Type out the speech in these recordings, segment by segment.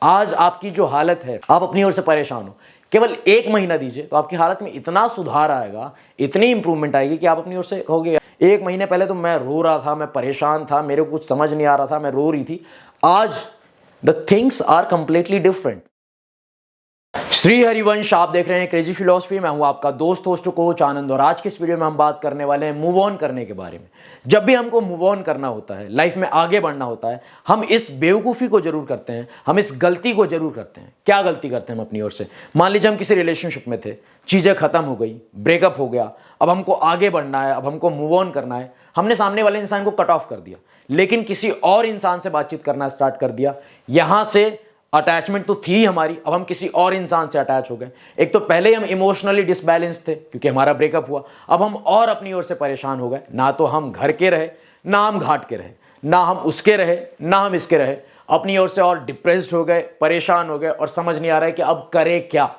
आज आपकी जो हालत है, आप अपनी ओर से परेशान हो, केवल 1 महीना दीजिए तो आपकी हालत में इतना सुधार आएगा, इतनी इंप्रूवमेंट आएगी कि आप अपनी ओर से कहोगे 1 महीने पहले तो मैं रो रहा था, मैं परेशान था, मेरे को कुछ समझ नहीं आ रहा था, मैं रो रही थी, आज the things are completely different. Shri Harivansh, आप देख रहे हैं क्रेजी फिलोसफी। मैं हूं आपका दोस्त होस्ट कोच आनंद, और आज की इस वीडियो में हम बात करने वाले हैं मूव ऑन करने के बारे में। जब भी हमको मूव ऑन करना होता है, लाइफ में आगे बढ़ना होता है, हम इस बेवकूफ़ी को जरूर करते हैं, हम इस गलती को जरूर करते हैं। क्या गलती करते हैं हम अपनी ओर से? मान लीजिए हम किसी रिलेशनशिप में थे, चीज़ें खत्म हो गई, ब्रेकअप हो गया, अब हमको आगे बढ़ना है, अब हमको मूव ऑन करना है। हमने सामने वाले इंसान को कट ऑफ कर दिया, लेकिन किसी और इंसान से बातचीत करना स्टार्ट कर दिया। यहां से अटैचमेंट तो थी हमारी, अब हम किसी और इंसान से अटैच हो गए। एक तो पहले ही हम इमोशनली डिसबैलेंस थे क्योंकि हमारा ब्रेकअप हुआ, अब हम और अपनी ओर से परेशान हो गए। ना तो हम घर के रहे, ना हम घाट के रहे, ना हम उसके रहे, ना हम इसके रहे। अपनी ओर से और डिप्रेस्ड हो गए, परेशान हो गए, और समझ नहीं आ रहा है कि अब करें क्या।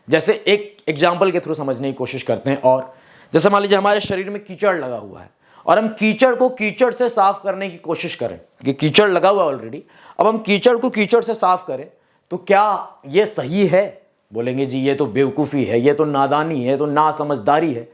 जैसे एक एग्जाम्पल के थ्रू समझने की कोशिश करते हैं। और जैसे मान लीजिए हमारे शरीर में कीचड़ लगा हुआ है और हम कीचड़ को कीचड़ से साफ करने की कोशिश करें, कि कीचड़ लगा हुआ ऑलरेडी, अब हम कीचड़ को कीचड़ से साफ करें, तो क्या ये सही है? बोलेंगे जी ये तो बेवकूफ़ी है, ये तो नादानी है, तो ना समझदारी है।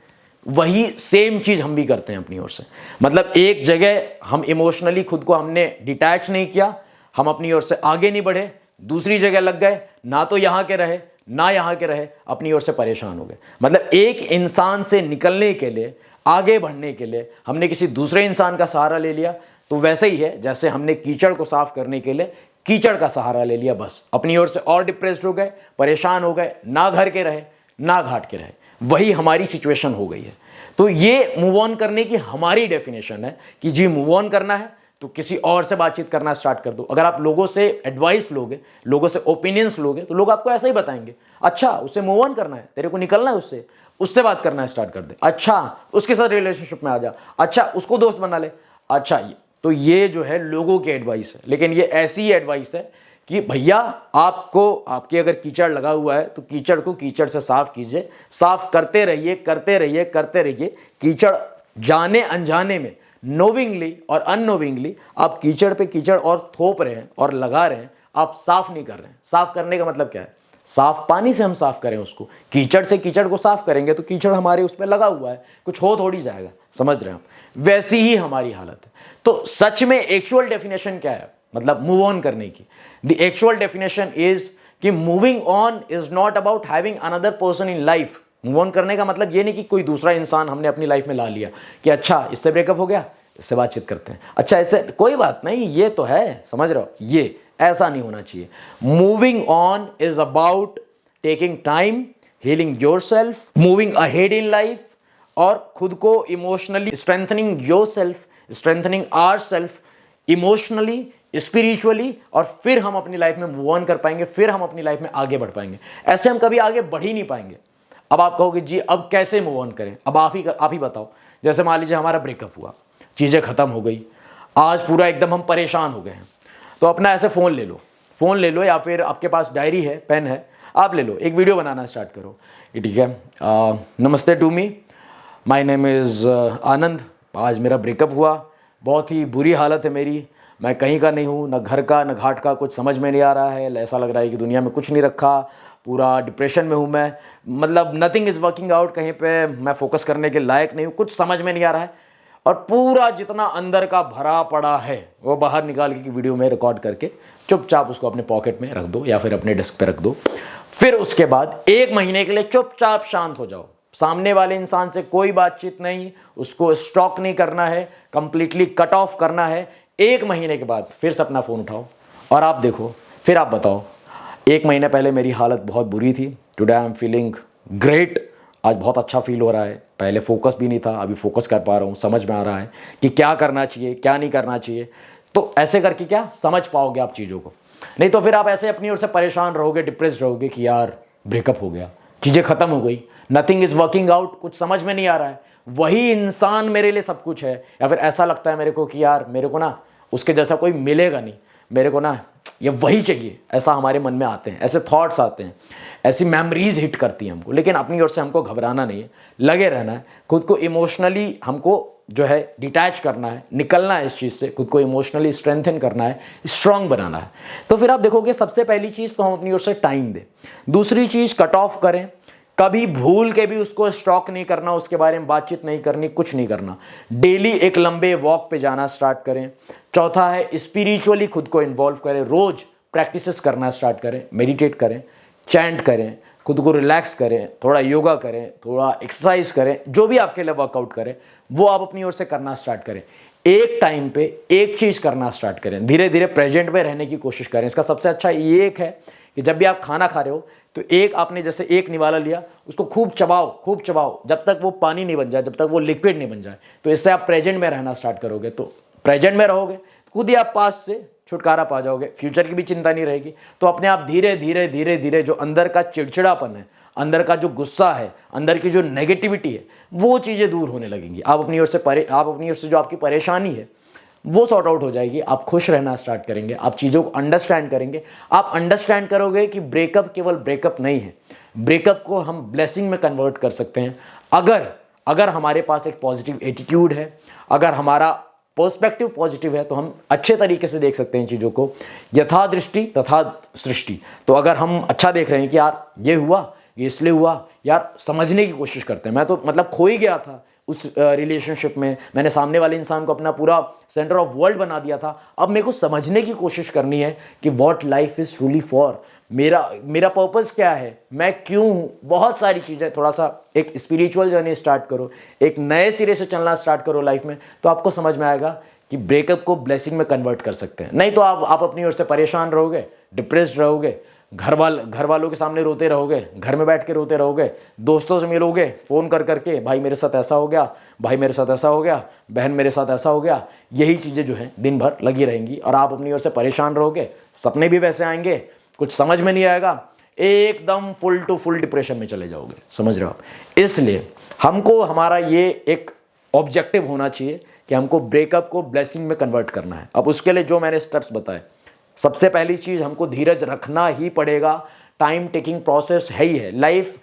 वही सेम चीज़ हम भी करते हैं अपनी ओर से। मतलब एक जगह हम इमोशनली खुद को हमने डिटैच नहीं किया, हम अपनी ओर से आगे नहीं बढ़े, दूसरी जगह लग गए, ना तो यहाँ के रहे ना यहाँ के रहे, अपनी ओर से परेशान हो गए। मतलब एक इंसान से निकलने के लिए, आगे बढ़ने के लिए हमने किसी दूसरे इंसान का सहारा ले लिया। तो वैसे ही है जैसे हमने कीचड़ को साफ करने के लिए कीचड़ का सहारा ले लिया, बस अपनी ओर से और डिप्रेस्ड हो गए, परेशान हो गए, ना घर के रहे ना घाट के रहे। वही हमारी सिचुएशन हो गई है। तो ये मूव ऑन करने की हमारी डेफिनेशन है कि जी मूव ऑन करना है तो किसी और से बातचीत करना स्टार्ट कर दो। अगर आप लोगों से एडवाइस लोगे, लोगों से ओपिनियंस लोगे, तो लोग आपको ऐसा ही बताएंगे, अच्छा उससे मूव ऑन करना है, तेरे को निकलना है उससे, उससे बात करना स्टार्ट कर दे, अच्छा उसके साथ रिलेशनशिप में आ जा, अच्छा उसको दोस्त बना ले। अच्छा तो ये जो है लोगों की एडवाइस है, लेकिन ये ऐसी एडवाइस है कि भैया आपको, आपके अगर कीचड़ लगा हुआ है तो कीचड़ को कीचड़ से साफ कीजिए, साफ करते रहिए, करते रहिए, करते रहिए। कीचड़ जाने अनजाने में, नोविंगली और अननोविंगली आप कीचड़ पे कीचड़ और थोप रहे हैं और लगा रहे हैं, आप साफ नहीं कर रहे हैं। साफ करने का मतलब क्या है? साफ पानी से हम साफ करें उसको, कीचड़ से कीचड़ को साफ करेंगे तो कीचड़ हमारे उस पर लगा हुआ है, कुछ हो थोड़ी जाएगा। समझ रहे हैं हम? वैसी ही हमारी हालत है। तो सच में एक्चुअल डेफिनेशन क्या है मतलब मूव ऑन करने की? द एक्चुअल डेफिनेशन इज कि moving on is not about having another person in life. Move on करने का मतलब ये नहीं कि कोई दूसरा इंसान हमने अपनी लाइफ में ला लिया कि अच्छा इससे ब्रेकअप हो गया, इससे बातचीत करते हैं, अच्छा इससे कोई बात नहीं, ये तो है, समझ रहे हो? ये ऐसा नहीं होना चाहिए। Moving on is about taking time, healing yourself, moving ahead in life, और खुद को emotionally strengthening yourself, strengthening ourselves emotionally, spiritually, और फिर हम अपनी लाइफ में मूव ऑन कर पाएंगे, फिर हम अपनी लाइफ में आगे बढ़ पाएंगे। ऐसे हम कभी आगे बढ़ ही नहीं पाएंगे। अब आप कहोगे जी अब कैसे मूव ऑन करें? अब आप ही बताओ। जैसे मान लीजिए हमारा ब्रेकअप हुआ, चीज़ें खत्म हो गई, आज पूरा एकदम हम परेशान हो गए हैं, तो अपना ऐसे फ़ोन ले लो, या फिर आपके पास डायरी है, पेन है, आप ले लो, एक वीडियो बनाना स्टार्ट करो। ठीक है, नमस्ते to me, my name is Anand, आज मेरा ब्रेकअप हुआ, बहुत ही बुरी हालत है मेरी, मैं कहीं का नहीं हूँ, ना घर का ना घाट का, कुछ समझ में नहीं आ रहा है, ऐसा लग रहा है कि दुनिया में कुछ नहीं रखा, पूरा डिप्रेशन में हूँ मैं, मतलब नथिंग इज़ वर्किंग आउट, कहीं पे मैं फोकस करने के लायक नहीं हूँ, कुछ समझ में नहीं आ रहा है, और पूरा जितना अंदर का भरा पड़ा है वो बाहर निकाल के वीडियो में रिकॉर्ड करके चुपचाप उसको अपने पॉकेट में रख दो या फिर अपने डेस्क पे रख दो। फिर उसके बाद 1 महीने के लिए चुपचाप शांत हो जाओ, सामने वाले इंसान से कोई बातचीत नहीं, उसको स्टॉक नहीं करना है, कंप्लीटली कट ऑफ करना है। 1 महीने के बाद फिर से अपना फ़ोन उठाओ और आप देखो, फिर आप बताओ 1 महीने पहले मेरी हालत बहुत बुरी थी, today I am feeling great, आज बहुत अच्छा फील हो रहा है, पहले फोकस भी नहीं था, अभी फोकस कर पा रहा हूँ, समझ में आ रहा है कि क्या करना चाहिए क्या नहीं करना चाहिए। तो ऐसे करके क्या समझ पाओगे आप चीज़ों को? नहीं तो फिर आप ऐसे अपनी ओर से परेशान रहोगे, डिप्रेस्ड रहोगे कि यार ब्रेकअप हो गया, चीज़ें खत्म हो गई, नथिंग इज़ वर्किंग आउट, कुछ समझ में नहीं आ रहा है, वही इंसान मेरे लिए सब कुछ है, या फिर ऐसा लगता है मेरे को कि यार मेरे को ना उसके जैसा कोई मिलेगा नहीं, मेरे को ना ये वही चाहिए, ऐसा हमारे मन में आते हैं, ऐसे थॉट्स आते हैं, ऐसी मेमोरीज हिट करती हैं हमको। लेकिन अपनी ओर से हमको घबराना नहीं है, लगे रहना है, खुद को इमोशनली हमको जो है डिटैच करना है, निकलना है इस चीज़ से, खुद को इमोशनली स्ट्रेंथन करना है, स्ट्रांग बनाना है, तो फिर आप देखोगे सबसे पहली चीज़ तो हम अपनी ओर से टाइम दें। दूसरी चीज़ कट ऑफ करें, कभी भूल के भी उसको स्टॉक नहीं करना, उसके बारे में बातचीत नहीं करनी, कुछ नहीं करना। डेली एक लंबे वॉक पे जाना स्टार्ट करें। चौथा है स्पिरिचुअली खुद को इन्वॉल्व करें, रोज प्रैक्टिसेस करना स्टार्ट करें, मेडिटेट करें, चैंट करें, खुद को रिलैक्स करें, थोड़ा योगा करें, थोड़ा एक्सरसाइज करें, जो भी आपके लिए वर्कआउट करें वो आप अपनी ओर से करना स्टार्ट करें। एक टाइम पे एक चीज़ करना स्टार्ट करें, धीरे धीरे प्रेजेंट में रहने की कोशिश करें। इसका सबसे अच्छा ये एक है कि जब भी आप खाना खा रहे हो तो एक आपने जैसे एक निवाला लिया, उसको खूब चबाओ जब तक वो पानी नहीं बन जाए, जब तक वो लिक्विड नहीं बन जाए। तो इससे आप प्रेजेंट में रहना स्टार्ट करोगे, तो प्रेजेंट में रहोगे, खुद ही आप पास्ट से छुटकारा पा जाओगे, फ्यूचर की भी चिंता नहीं रहेगी। तो अपने आप धीरे धीरे जो अंदर का चिड़चिड़ापन है, अंदर का जो गुस्सा है, अंदर की जो नेगेटिविटी है, वो चीज़ें दूर होने लगेंगी। आप अपनी ओर से जो आपकी परेशानी है वो सॉर्ट आउट हो जाएगी। आप खुश रहना स्टार्ट करेंगे, आप चीज़ों को अंडरस्टैंड करेंगे। आप अंडरस्टैंड करोगे कि ब्रेकअप केवल ब्रेकअप नहीं है, ब्रेकअप को हम ब्लेसिंग में कन्वर्ट कर सकते हैं अगर हमारे पास एक पॉजिटिव एटीट्यूड है, अगर हमारा पर्सपेक्टिव पॉजिटिव है, तो हम अच्छे तरीके से देख सकते हैं चीज़ों को। यथा दृष्टि तथा सृष्टि। तो अगर हम अच्छा देख रहे हैं कि यार ये हुआ, ये इसलिए हुआ, यार समझने की कोशिश करते हैं। मैं तो मतलब खो ही गया था उस रिलेशनशिप में, मैंने सामने वाले इंसान को अपना पूरा सेंटर ऑफ वर्ल्ड बना दिया था। अब मेरे को समझने की कोशिश करनी है कि what life is truly for, मेरा पर्पस क्या है, मैं क्यों हूँ, बहुत सारी चीज़ें। थोड़ा सा एक स्पिरिचुअल जर्नी स्टार्ट करो, एक नए सिरे से चलना स्टार्ट करो लाइफ में, तो आपको समझ में आएगा कि ब्रेकअप को ब्लेसिंग में कन्वर्ट कर सकते हैं। नहीं तो आप अपनी ओर से परेशान रहोगे, डिप्रेस्ड रहोगे, घर वालों के सामने रोते रहोगे, घर में बैठ के रोते रहोगे, दोस्तों से मिलोगे फ़ोन कर करके, भाई मेरे साथ ऐसा हो गया, भाई मेरे साथ ऐसा हो गया, बहन मेरे साथ ऐसा हो गया। यही चीज़ें जो हैं दिन भर लगी रहेंगी और आप अपनी ओर से परेशान रहोगे, सपने भी वैसे आएंगे, कुछ समझ में नहीं आएगा, एकदम फुल टू फुल डिप्रेशन में चले जाओगे। समझ रहे हो आप? इसलिए हमको हमारा ये एक ऑब्जेक्टिव होना चाहिए कि हमको ब्रेकअप को ब्लेसिंग में कन्वर्ट करना है। अब उसके लिए जो मैंने स्टेप्स बताए, सबसे पहली चीज़ हमको धीरज रखना ही पड़ेगा। टाइम टेकिंग प्रोसेस है ही है। Life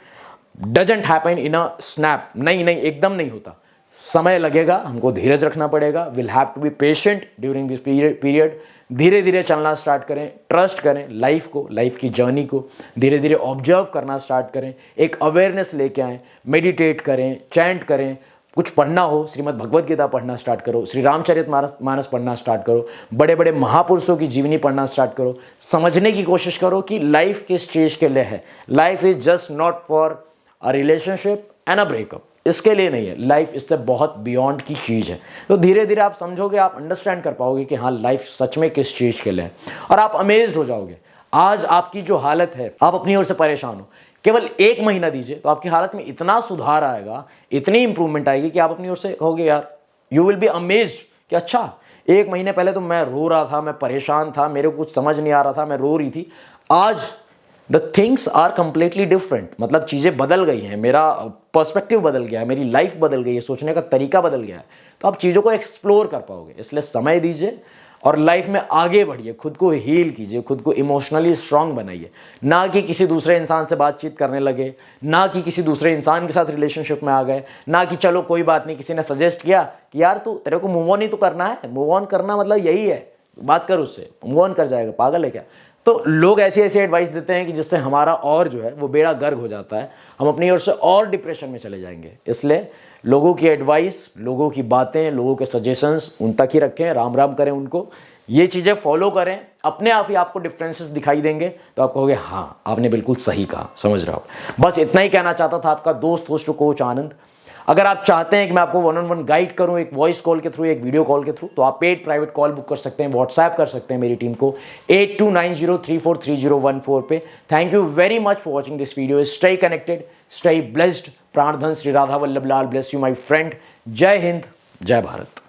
doesn't happen in a snap, नहीं एकदम नहीं होता, समय लगेगा, हमको धीरज रखना पड़ेगा। Will have to be patient during this period. धीरे धीरे चलना स्टार्ट करें, ट्रस्ट करें लाइफ को, लाइफ की जर्नी को धीरे धीरे ऑब्जर्व करना स्टार्ट करें, एक अवेयरनेस लेके आएँ, मेडिटेट करें, चैंट करें, कुछ पढ़ना हो, श्रीमद् भगवद गीता पढ़ना स्टार्ट करो, श्री रामचरितमानस पढ़ना स्टार्ट करो, बड़े बड़े महापुरुषों की जीवनी पढ़ना स्टार्ट करो। समझने की कोशिश करो कि लाइफ किस चीज़ के लिए है। Life is just not for a relationship and a breakup, इसके लिए नहीं है। लाइफ इससे बहुत बियॉन्ड की चीज़ है। तो धीरे धीरे आप समझोगे, आप अंडरस्टैंड कर पाओगे कि हाँ लाइफ सच में किस चीज़ के लिए है, और आप अमेज्ड हो जाओगे। आज आपकी जो हालत है, आप अपनी ओर से परेशान हो, केवल 1 महीना दीजिए तो आपकी हालत में इतना सुधार आएगा, इतनी इंप्रूवमेंट आएगी कि आप अपनी ओर से कहोगे यार, यू विल बी अमेज्ड कि अच्छा 1 महीने पहले तो मैं रो रहा था, मैं परेशान था, मेरे को कुछ समझ नहीं आ रहा था, मैं रो रही थी, आज the things are completely different. मतलब चीज़ें बदल गई हैं, मेरा पर्सपेक्टिव बदल गया है, मेरी लाइफ बदल गई है, सोचने का तरीका बदल गया है। तो आप चीज़ों को एक्सप्लोर कर पाओगे। इसलिए समय दीजिए और लाइफ में आगे बढ़िए, खुद को हील कीजिए, खुद को इमोशनली स्ट्रांग बनाइए। ना कि किसी दूसरे इंसान से बातचीत करने लगे, ना कि किसी दूसरे इंसान के साथ रिलेशनशिप में आ गए, ना कि चलो कोई बात नहीं, किसी ने सजेस्ट किया कि यार तू तेरे को मूव ऑन ही तो करना है, मूव ऑन करना मतलब यही है, बात कर उससे, मूव ऑन कर जाएगा, पागल है क्या। तो लोग ऐसी एडवाइस देते हैं कि जिससे हमारा और जो है वो बेड़ा गर्क हो जाता है, हम अपनी ओर से और डिप्रेशन में चले जाएंगे। इसलिए लोगों की एडवाइस, लोगों की बातें, लोगों के सजेशंस उन तक ही रखें, राम राम करें उनको, ये चीज़ें फॉलो करें, अपने आप ही आपको डिफरेंसेस दिखाई देंगे, तो आप कहोगे हाँ आपने बिल्कुल सही कहा। समझ रहे हो? बस इतना ही कहना चाहता था आपका दोस्त होस्ट कोच आनंद। अगर आप चाहते हैं कि मैं आपको 1-on-1 गाइड करूं, एक वॉइस कॉल के थ्रू, एक वीडियो कॉल के थ्रू, तो आप पेड प्राइवेट कॉल बुक कर सकते हैं, व्हाट्सएप कर सकते हैं मेरी टीम को 8290343014 पे। Thank you very much for watching this video. Stay connected, stay blessed. प्राणधन Shri Radha Vallabh Lal bless you my friend. जय हिंद, जय भारत।